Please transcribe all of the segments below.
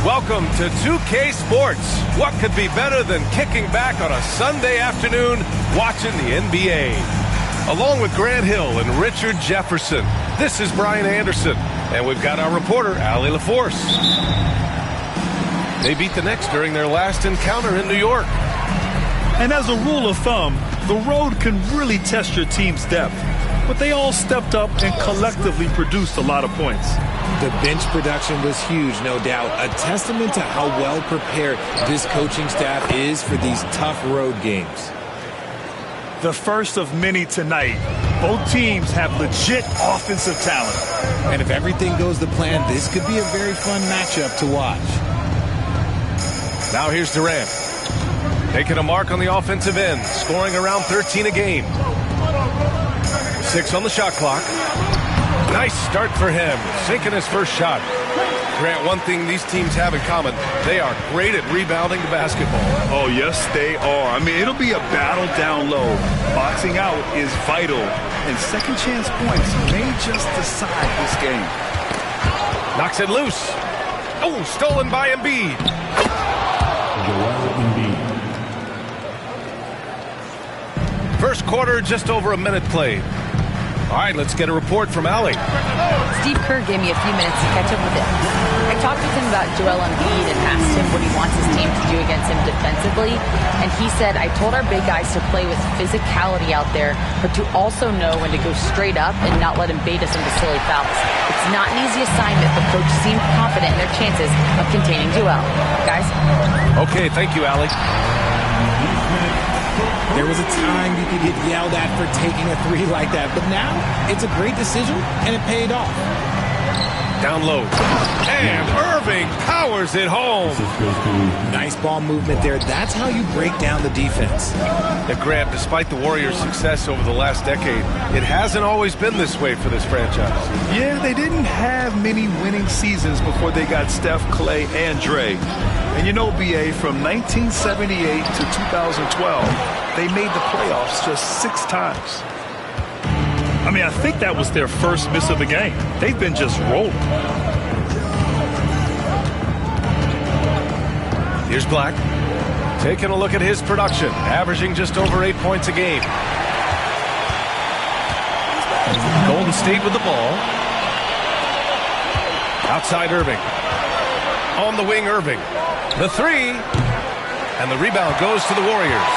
Welcome to 2K Sports. What could be better than kicking back on a Sunday afternoon watching the NBA? Along with Grant Hill and Richard Jefferson, this is Brian Anderson, and we've got our reporter, Allie LaForce. They beat the Knicks during their last encounter in New York. And as a rule of thumb, the road can really test your team's depth. But they all stepped up and collectively produced a lot of points. The bench production was huge, no doubt. A testament to how well prepared this coaching staff is for these tough road games. The first of many tonight. Both teams have legit offensive talent. And if everything goes to plan, this could be a very fun matchup to watch. Now here's Durant. Taking a mark on the offensive end, scoring around 13 a game. 6 on the shot clock. Nice start for him, sinking his first shot. Grant, one thing these teams have in common, they are great at rebounding the basketball. Oh, yes, they are. I mean, it'll be a battle down low. Boxing out is vital, and second chance points may just decide this game. Knocks it loose. Oh, stolen by Embiid. First quarter, just over a minute played. All right, let's get a report from Allie. Steve Kerr gave me a few minutes to catch up with him. I talked with him about Joel Embiid and asked him what he wants his team to do against him defensively. And he said, I told our big guys to play with physicality out there, but to also know when to go straight up and not let him bait us into silly fouls. It's not an easy assignment, but coach seemed confident in their chances of containing Joel. Guys? Okay, thank you, Allie. There was a time you could get yelled at for taking a three like that, but now it's a great decision, and it paid off. Down low. And Irving powers it home. Nice ball movement there. That's how you break down the defense. And Grant, despite the Warriors' success over the last decade, it hasn't always been this way for this franchise. Yeah, they didn't have many winning seasons before they got Steph, Clay, and Dre. And you know, BA, from 1978 to 2012, they made the playoffs just 6 times. I mean, I think that was their first miss of the game. They've been just rolling. Here's Black. Taking a look at his production, averaging just over 8 points a game. Golden State with the ball. Outside Irving. On the wing, Irving. The three. And the rebound goes to the Warriors.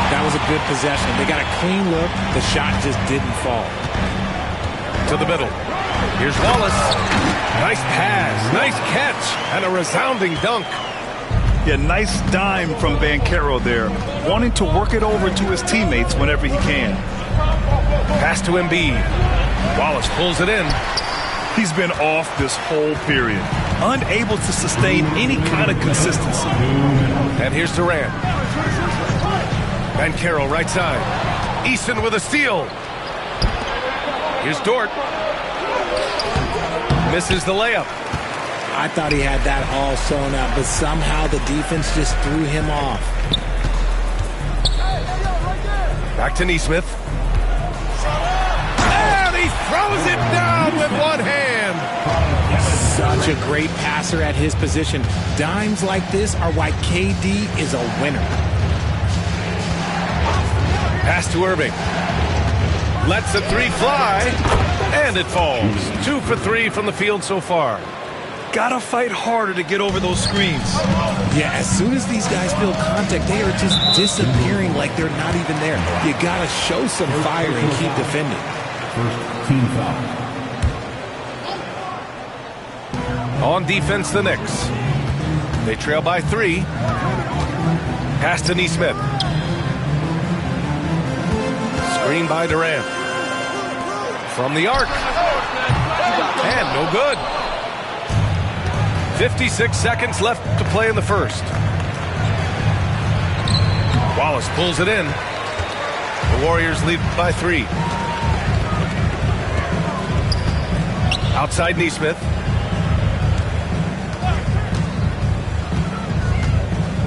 That was a good possession. They got a clean look. The shot just didn't fall. To the middle. Here's Wallace. Nice pass, nice catch, and a resounding dunk. Yeah, nice dime from Banchero there, wanting to work it over to his teammates whenever he can. Pass to Embiid. Wallace pulls it in. He's been off this whole period, unable to sustain any kind of consistency. And here's Durant. Banchero right side. Eason with a steal. Here's Dort. Misses the layup. I thought he had that all sewn up, but somehow the defense just threw him off. Back to Nesmith. And he throws it down with one hand. Such a great passer at his position. Dimes like this are why KD is a winner. Pass to Irving. Lets the three fly, and it falls. 2 for 3 from the field so far. Gotta fight harder to get over those screens. Yeah, as soon as these guys feel contact, they are just disappearing like they're not even there. You gotta show some fire and keep defending. First team foul. On defense, the Knicks. They trail by 3. Pass to Nesmith. Screen by Durant. From the arc. And no good. 56 seconds left to play in the first. Wallace pulls it in. The Warriors lead by 3. Outside Nesmith.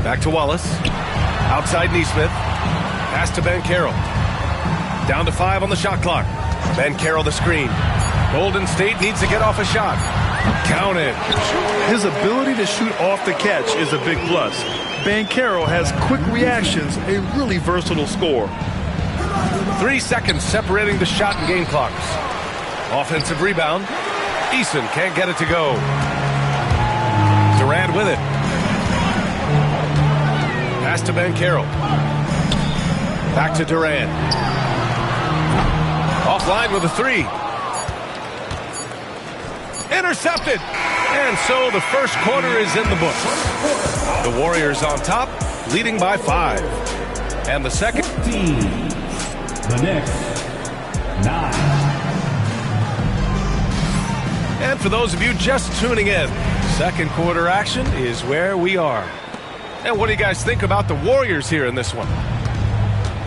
Back to Wallace. Outside Nesmith. Pass to Banchero. Down to 5 on the shot clock. Banchero the screen. Golden State needs to get off a shot. Counted. His ability to shoot off the catch is a big plus. Banchero has quick reactions, a really versatile scorer. 3 seconds separating the shot and game clocks. Offensive rebound. Eason can't get it to go. Durant with it. Pass to Banchero. Back to Durant. Offline with a 3. Intercepted. And so the first quarter is in the books. The Warriors on top, leading by 5. And the second. The Knicks, 9. And for those of you just tuning in, second quarter action is where we are. And what do you guys think about the Warriors here in this one?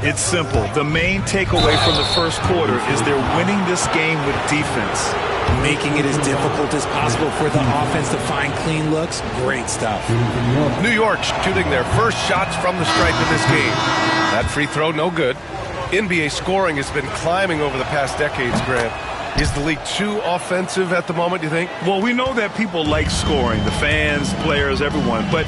It's simple. The main takeaway from the first quarter is they're winning this game with defense. Making it as difficult as possible for the offense to find clean looks. Great stuff. New York shooting their first shots from the stripe in this game. That free throw, no good. NBA scoring has been climbing over the past decades, Grant. Is the league too offensive at the moment, do you think? Well, we know that people like scoring, the fans, players, everyone, but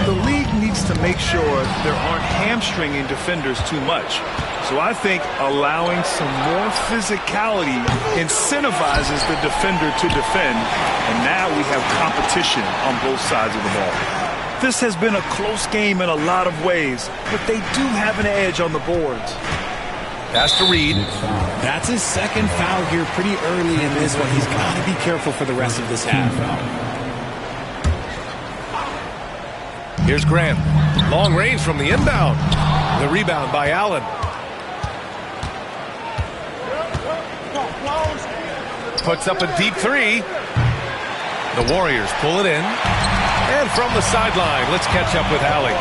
the league needs to make sure there aren't hamstringing defenders too much. So I think allowing some more physicality incentivizes the defender to defend, and now we have competition on both sides of the ball. This has been a close game in a lot of ways, but they do have an edge on the boards. Pass to Reed. That's his second foul here pretty early in this one. He's got to be careful for the rest of this half. Here's Grant. Long range from the inbound. The rebound by Allen. Puts up a deep 3. The Warriors pull it in. And from the sideline, let's catch up with Allie.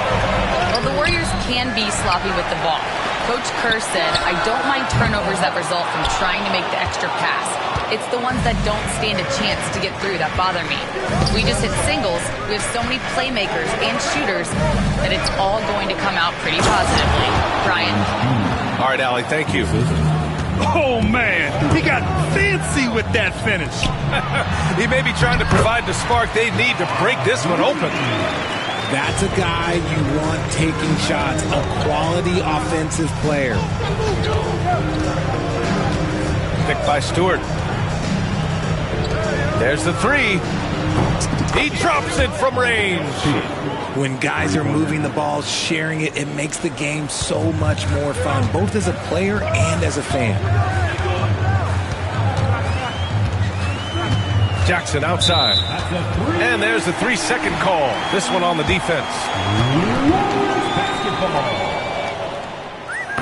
Well, the Warriors can be sloppy with the ball. Coach Kerr said, I don't mind turnovers that result from trying to make the extra pass. It's the ones that don't stand a chance to get through that bother me. If we just hit singles, we have so many playmakers and shooters that it's all going to come out pretty positively. Brian. All right, Allie, thank you. Oh, man, he got fancy with that finish. He may be trying to provide the spark they need to break this one open. That's a guy you want taking shots, a quality offensive player. Picked by Stewart. There's the 3. He drops it from range. When guys are moving the ball, sharing it, it makes the game so much more fun, both as a player and as a fan. Jackson outside. And there's the 3-second call. This one on the defense.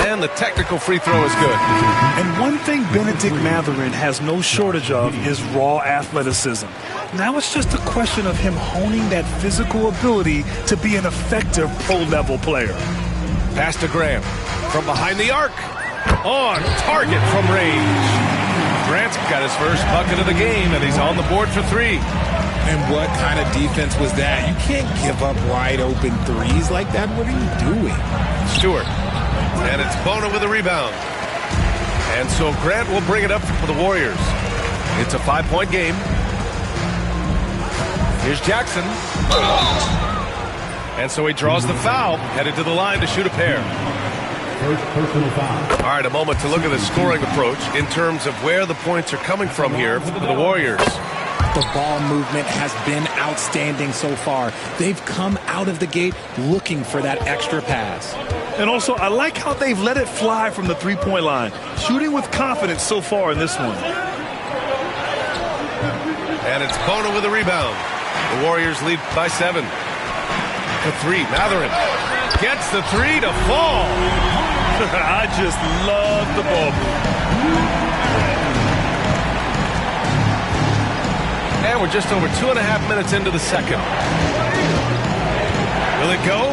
And the technical free throw is good. And one thing Benedict Mathurin has no shortage of is raw athleticism. Now it's just a question of him honing that physical ability to be an effective pro-level player. Pass to Graham. From behind the arc. On target from range. Grant's got his first bucket of the game, and he's on the board for 3. And what kind of defense was that? You can't give up wide open threes like that. What are you doing? Stewart. And it's Bona with a rebound. And so Grant will bring it up for the Warriors. It's a 5-point game. Here's Jackson. And so he draws the foul, headed to the line to shoot a pair. First personal foul. All right, a moment to look at the scoring approach in terms of where the points are coming from here for the Warriors. The ball movement has been outstanding so far. They've come out of the gate looking for that extra pass. And also, I like how they've let it fly from the three-point line. Shooting with confidence so far in this one. And it's Bona with a rebound. The Warriors lead by 7. The 3, Mathurin gets the 3 to fall. I just love the ball. And we're just over 2.5 minutes into the second. Will it go?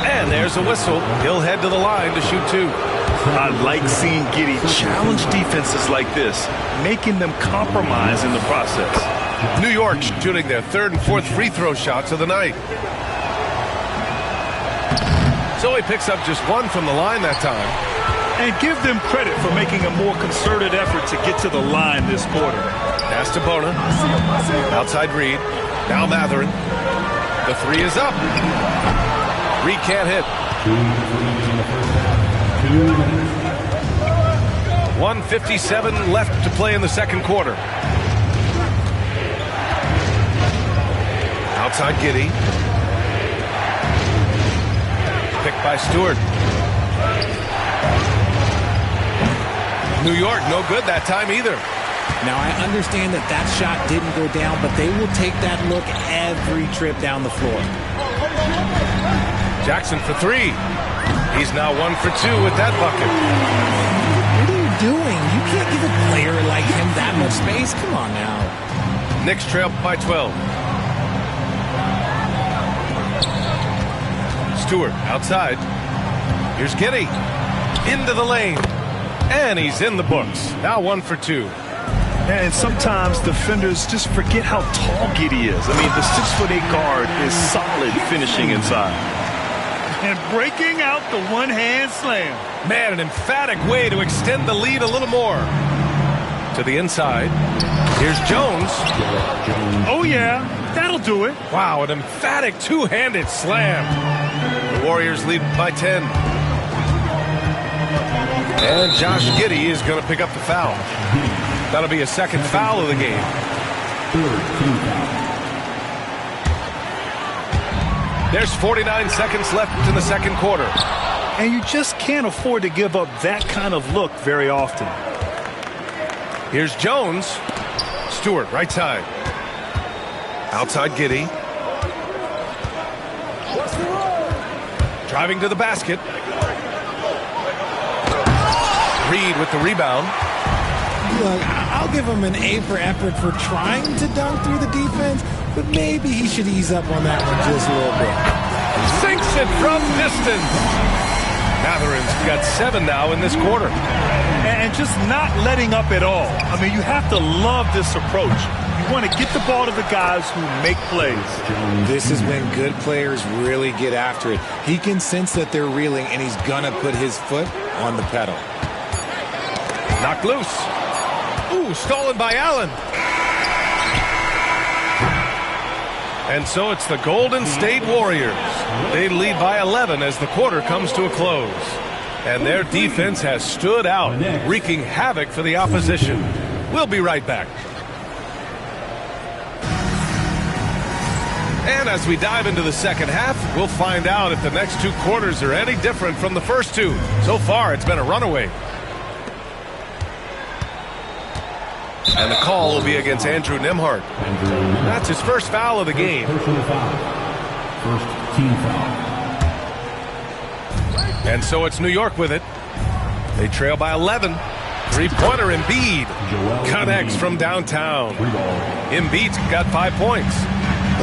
And there's a whistle. He'll head to the line to shoot 2. I like seeing Giddey challenge defenses like this, making them compromise in the process. New York shooting their 3rd and 4th free throw shots of the night. So he picks up just 1 from the line that time. And give them credit for making a more concerted effort to get to the line this quarter. Pass to Bona. Outside Reed. Now Mathurin. The 3 is up. Reed can't hit. 1:57 left to play in the second quarter. Outside Giddey. Picked by Stewart. New York, no good that time either. Now, I understand that that shot didn't go down, but they will take that look every trip down the floor. Jackson for 3. He's now 1 for 2 with that bucket. What are you doing? You can't give a player like him that much space. Come on now. Knicks trail by 12. Stewart outside. Here's Giddey. Into the lane. And he's in the books. Now 1 for 2. And sometimes defenders just forget how tall Giddey is. I mean, the 6'8" guard is solid finishing inside. And breaking out the one-hand slam. Man, an emphatic way to extend the lead a little more. To the inside. Here's Jones. Oh, yeah. That'll do it. Wow, an emphatic two-handed slam. The Warriors lead by 10. And Josh Giddey is going to pick up the foul. That'll be a second foul of the game. There's 49 seconds left in the second quarter. And you just can't afford to give up that kind of look very often. Here's Jones. Stewart, right side. Outside Giddey. Driving to the basket. Reed with the rebound. Look, I'll give him an A for effort for trying to dunk through the defense, but maybe he should ease up on that one just a little bit. Sinks it from distance. Mathurin's got 7 now in this quarter. And just not letting up at all. I mean, you have to love this approach. You want to get the ball to the guys who make plays. This is when good players really get after it. He can sense that they're reeling, and he's going to put his foot on the pedal. Knocked loose. Ooh, stolen by Allen. And so it's the Golden State Warriors. They lead by 11 as the quarter comes to a close. And their defense has stood out, wreaking havoc for the opposition. We'll be right back. And as we dive into the second half, we'll find out if the next 2 quarters are any different from the first 2. So far, it's been a runaway. And the call will be against Andrew Nembhard. That's his first foul of the game. Personal foul. First team foul. And so it's New York with it. They trail by 11. Three-pointer Embiid connects from downtown. Embiid's got 5 points.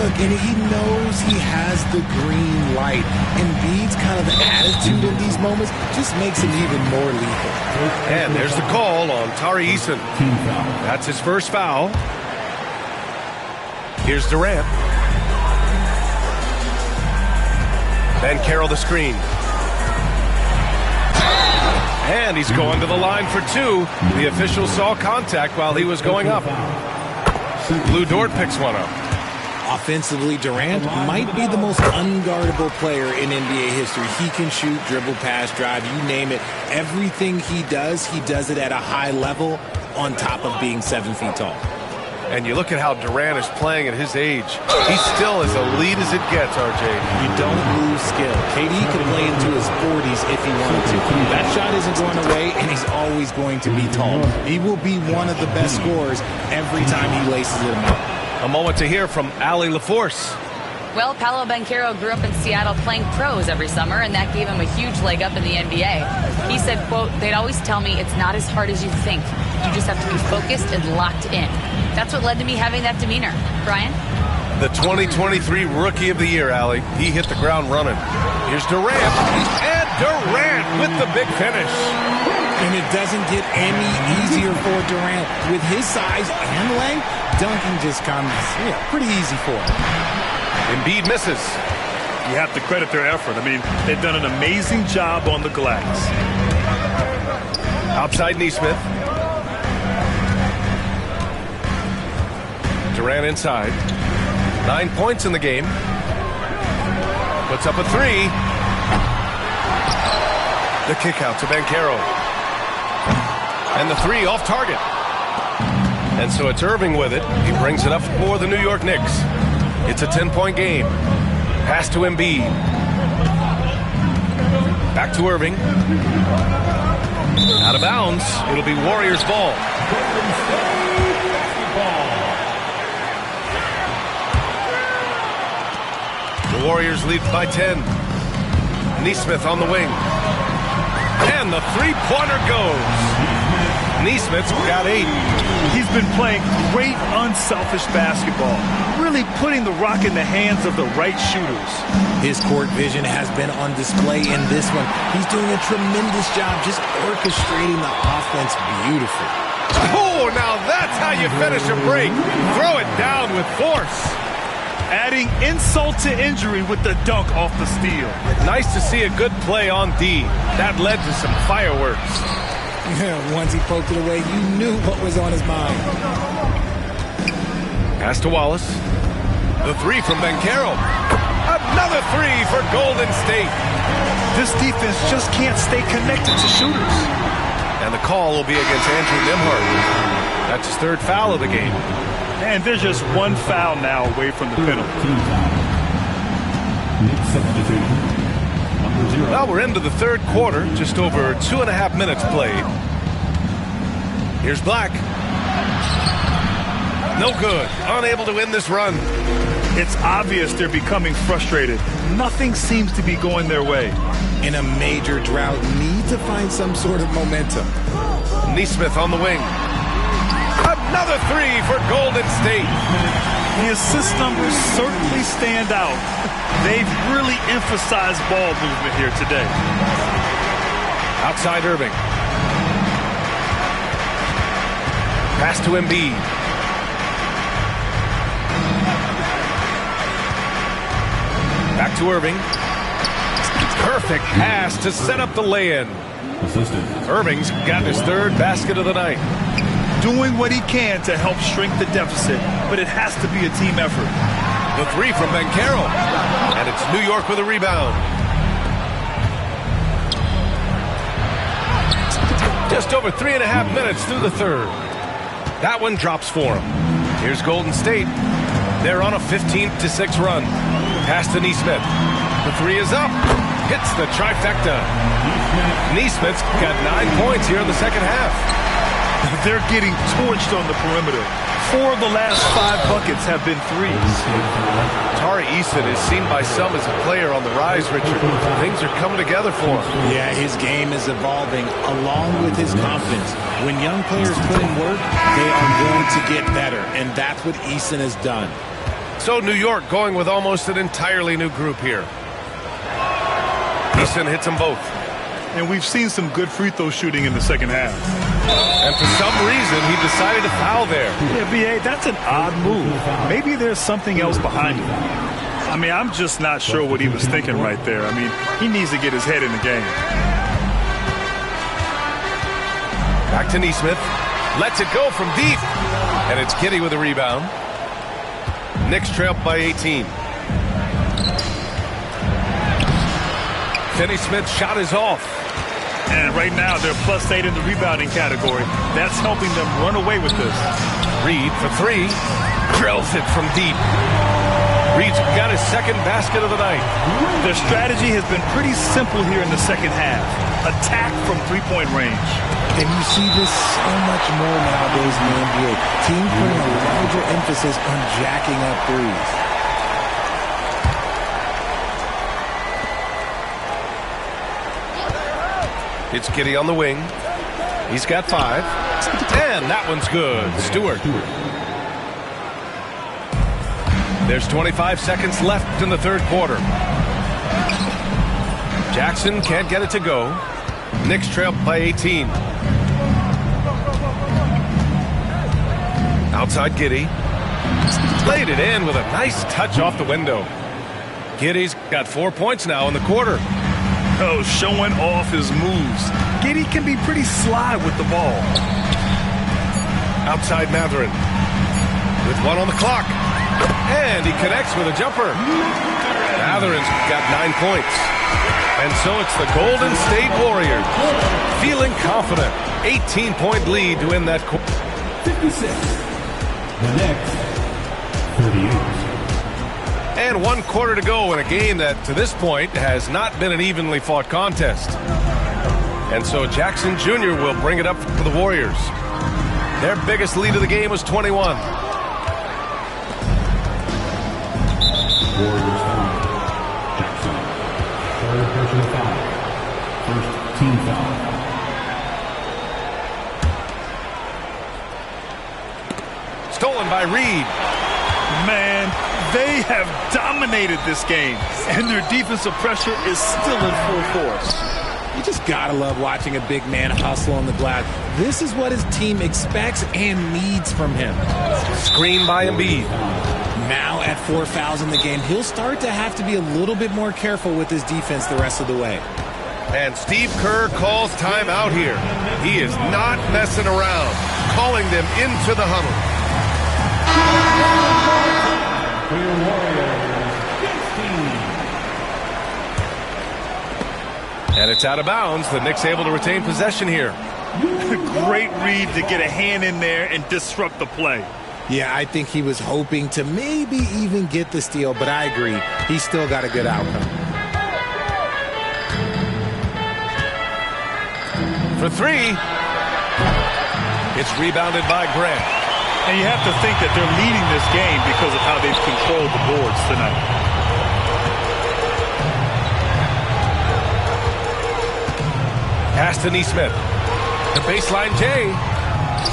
Look, and he knows he has the green light. Embiid's kind of attitude in these moments just makes him even more lethal. And there's the call on Tari Eason. Team foul. That's his first foul. Here's Durant. Banchero the screen. And he's going to the line for two. The official saw contact while he was going up. Lou Dort picks one up. Offensively, Durant might be the most unguardable player in NBA history. He can shoot, dribble, pass, drive, you name it. Everything he does it at a high level on top of being 7 feet tall. And you look at how Durant is playing at his age. He's still as elite as it gets, RJ. You don't lose skill. KD could play into his 40s if he wanted to. That shot isn't going away, and he's always going to be tall. He will be one of the best scorers every time he laces it up. A moment to hear from Allie LaForce. Well, Paolo Banchero grew up in Seattle playing pros every summer, and that gave him a huge leg up in the NBA. He said, quote, "They'd always tell me it's not as hard as you think. You just have to be focused and locked in." That's what led to me having that demeanor. Brian? The 2023 Rookie of the Year, Allie. He hit the ground running. Here's Durant. And Durant with the big finish. And it doesn't get any easier for Durant. With his size and length, dunking just comes pretty easy for him. Embiid misses. You have to credit their effort. I mean, they've done an amazing job on the glass. Outside Nesmith. Durant inside. 9 points in the game. Puts up a three. The kick out to Banchero. And the three off target. And so it's Irving with it. He brings it up for the New York Knicks. It's a 10-point game. Pass to Embiid. Back to Irving. Out of bounds. It'll be Warriors ball. The Warriors lead by 10. Nesmith on the wing. And the three-pointer goes. Nesmith's got 8. He's been playing great unselfish basketball, really putting the rock in the hands of the right shooters. His court vision has been on display in this one. He's doing a tremendous job just orchestrating the offense beautifully. Oh, now that's how you finish a break. Throw it down with force. Adding insult to injury with the dunk off the steal. Nice to see a good play on D. That led to some fireworks. Once he poked it away, you knew what was on his mind. Pass to Wallace. The three from Banchero. Another three for Golden State. This defense just can't stay connected to shooters. And the call will be against Andrew Nembhard. That's his third foul of the game. And there's just one foul now away from the penalty. Team foul. Knicks substitution. Number 0. Well, we're into the third quarter. Just over 2.5 minutes played. Here's Black. No good. Unable to win this run. It's obvious they're becoming frustrated. Nothing seems to be going their way. In a major drought, need to find some sort of momentum. Nesmith on the wing. Another three for Golden State. The assist numbers certainly stand out. They've really emphasized ball movement here today. Outside Irving. Pass to Embiid. Back to Irving. Perfect pass to set up the lay-in. Assistant. Irving's got his third basket of the night. Doing what he can to help shrink the deficit, but it has to be a team effort. The three from Banchero. And it's New York with a rebound. Just over 3.5 minutes through the third. That one drops for him. Here's Golden State. They're on a 15-6 run. Pass to Nesmith. The three is up. Hits the trifecta. Nesmith's got 9 points here in the second half. They're getting torched on the perimeter. 4 of the last 5 buckets have been threes. Tari Eason is seen by some as a player on the rise, Richard. Things are coming together for him. Yeah, his game is evolving along with his confidence. When young players put in work, they are going to get better, and that's what Eason has done. So New York going with almost an entirely new group here. Easton hits them both. And we've seen some good free throw shooting in the second half. And for some reason, he decided to foul there. Yeah, B.A., that's an odd move. Maybe there's something else behind it. I mean, I'm just not sure what he was thinking right there. I mean, he needs to get his head in the game. Back to Nesmith. Lets it go from deep. And it's Giddey with a rebound. Knicks trail by 18. Finney-Smith's shot is off. And right now, they're +8 in the rebounding category. That's helping them run away with this. Reed for three. Drills it from deep. Reed's got his second basket of the night. Their strategy has been pretty simple here in the second half. Attack from three-point range. And you see this so much more nowadays in the NBA. Teams putting a larger emphasis on jacking up threes. It's Giddey on the wing. He's got 5. And that one's good. Stewart. There's 25 seconds left in the third quarter. Jackson can't get it to go. Knicks trail by 18. Outside Giddey. Laid it in with a nice touch off the window. Giddey's got 4 points now in the quarter. Oh, showing off his moves. Giddey can be pretty sly with the ball. Outside Mathurin. With 1 on the clock. And he connects with a jumper. Mathurin's got 9 points. And so it's the Golden State Warriors. Feeling confident. 18-point lead to win that quarter. 56. The Knicks, 38. And 1 quarter to go in a game that, to this point, has not been an evenly fought contest. And so Jackson Jr. will bring it up for the Warriors. Their biggest lead of the game was 21. Warriors foul. Jackson. Third personal foul. First team foul. Stolen by Reed. Man, they have dominated this game, and their defensive pressure is still in full force. You just gotta love watching a big man hustle on the glass. This is what his team expects and needs from him. Screen by Embiid. Now at 4 fouls in the game, he'll start to have to be a little bit more careful with his defense the rest of the way. And Steve Kerr calls timeout here. He is not messing around, calling them into the huddle. For your Warriors, 15. And it's out of bounds. The Knicks able to retain possession here. Great read to get a hand in there and disrupt the play. Yeah, I think he was hoping to maybe even get the steal, but I agree. He still got a good outcome. For 3. It's rebounded by Grant. And you have to think that they're leading this game because of how they've controlled the boards tonight. Pass to Nesmith. The baseline J.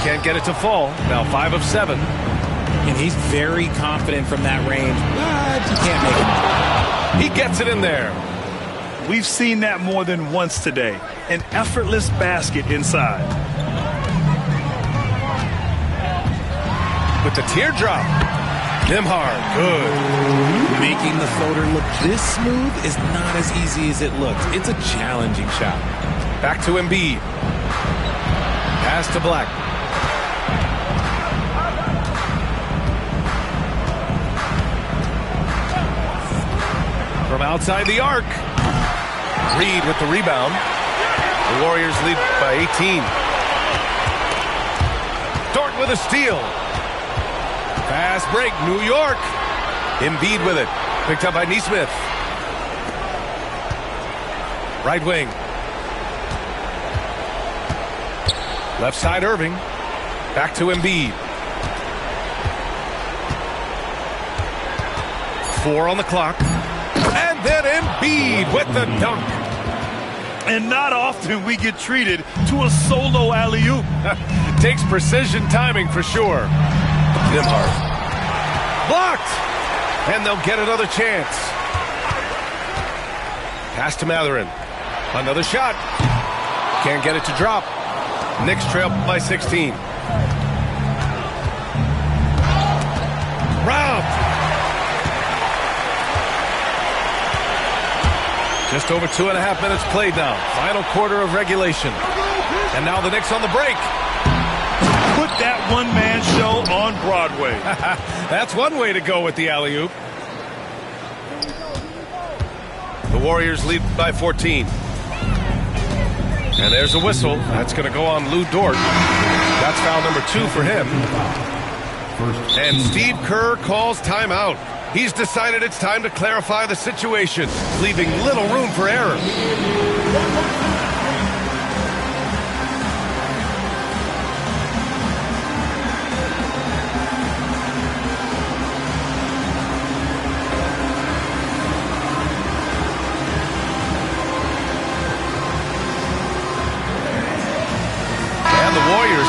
Can't get it to fall. Now 5 of 7. And he's very confident from that range, but he can't make it. He gets it in there. We've seen that more than once today. An effortless basket inside. With the teardrop. Nembhard, good. Making the floater look this smooth is not as easy as it looks. It's a challenging shot. Back to Embiid. Pass to Black. From outside the arc. Reed with the rebound. The Warriors lead by 18. Dort with a steal. Fast break, New York. Embiid with it. Picked up by Nesmith. Right wing. Left side Irving. Back to Embiid. 4 on the clock. And then Embiid with the dunk. And not often we get treated to a solo alley-oop. Takes precision timing for sure. Nembhard. Blocked. And they'll get another chance. Pass to Mathurin. Another shot. Can't get it to drop. Knicks trail by 16. Robbed. Just over 2.5 minutes played now. Final quarter of regulation. And now the Knicks on the break. Put that one-man show on Broadway. That's one way to go with the alley-oop. The Warriors lead by 14. And there's a whistle. That's going to go on Lou Dort. That's foul number 2 for him. And Steve Kerr calls timeout. He's decided it's time to clarify the situation, leaving little room for error.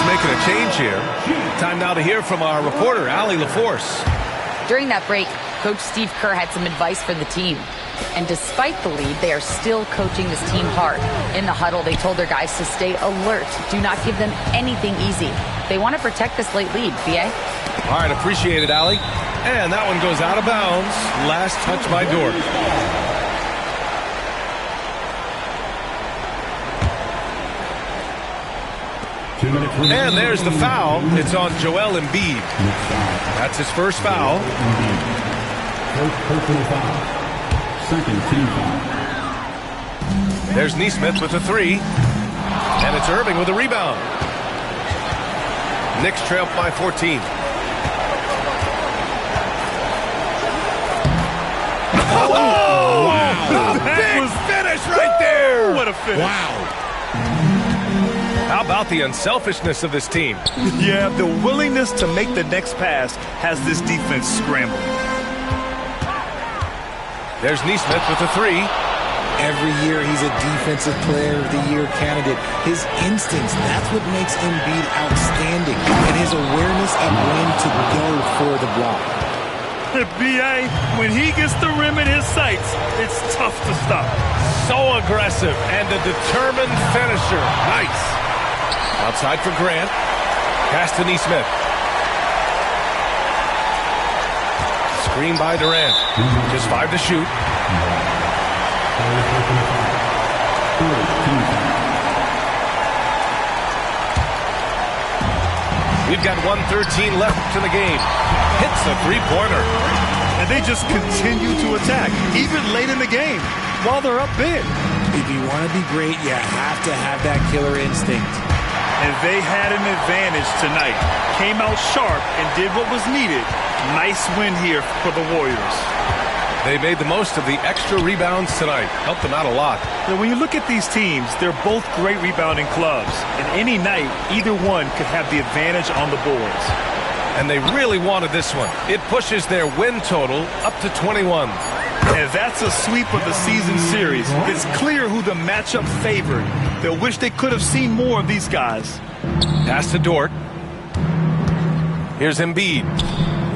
Making a change here. Time now to hear from our reporter, Allie LaForce. During that break, Coach Steve Kerr had some advice for the team. And despite the lead, they are still coaching this team hard. In the huddle, they told their guys to stay alert. Do not give them anything easy. They want to protect this late lead, B.A. All right, appreciate it, Allie. And that one goes out of bounds. Last touch by Dort. And there's the foul. It's on Joel Embiid. That's his first foul. First personal foul. Second team foul. There's Nesmith with a 3. And it's Irving with a rebound. Knicks trail by 14. Oh! Wow. Big finish right there. What a finish. Wow. How about the unselfishness of this team? Yeah, the willingness to make the next pass has this defense scrambling. There's Nesmith with a 3. Every year he's a Defensive Player of the Year candidate. His instincts, that's what makes Embiid outstanding. And his awareness of when to go for the block. B.A., when he gets the rim in his sights, it's tough to stop. So aggressive and a determined finisher. Nice. Outside for Grant. Pass to Nesmith. Screen by Durant. Just 5 to shoot. We've got 1:13 left in the game. Hits a three-pointer. And they just continue to attack, even late in the game, while they're up big. If you want to be great, you have to have that killer instinct. And they had an advantage tonight. Came out sharp and did what was needed. Nice win here for the Warriors. They made the most of the extra rebounds tonight. Helped them out a lot. And when you look at these teams, they're both great rebounding clubs. And any night, either one could have the advantage on the boards. And they really wanted this one. It pushes their win total up to 21. And that's a sweep of the season series. It's clear who the matchup favored. They'll wish they could have seen more of these guys. Pass to Dort. Here's Embiid.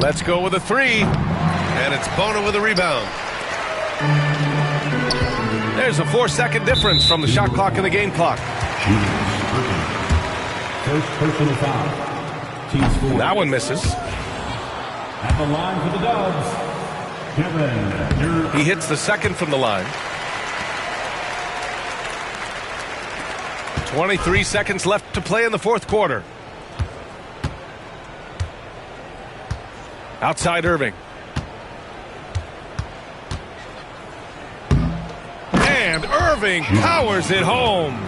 Let's go with a 3. And it's Bona with a rebound. There's a 4-second difference from the shot clock and the game clock. First personal foul. Team score. That one misses. At the line for the Dubs, Kevin. He hits the second from the line. 23 seconds left to play in the fourth quarter. Outside Irving. And Irving powers it home.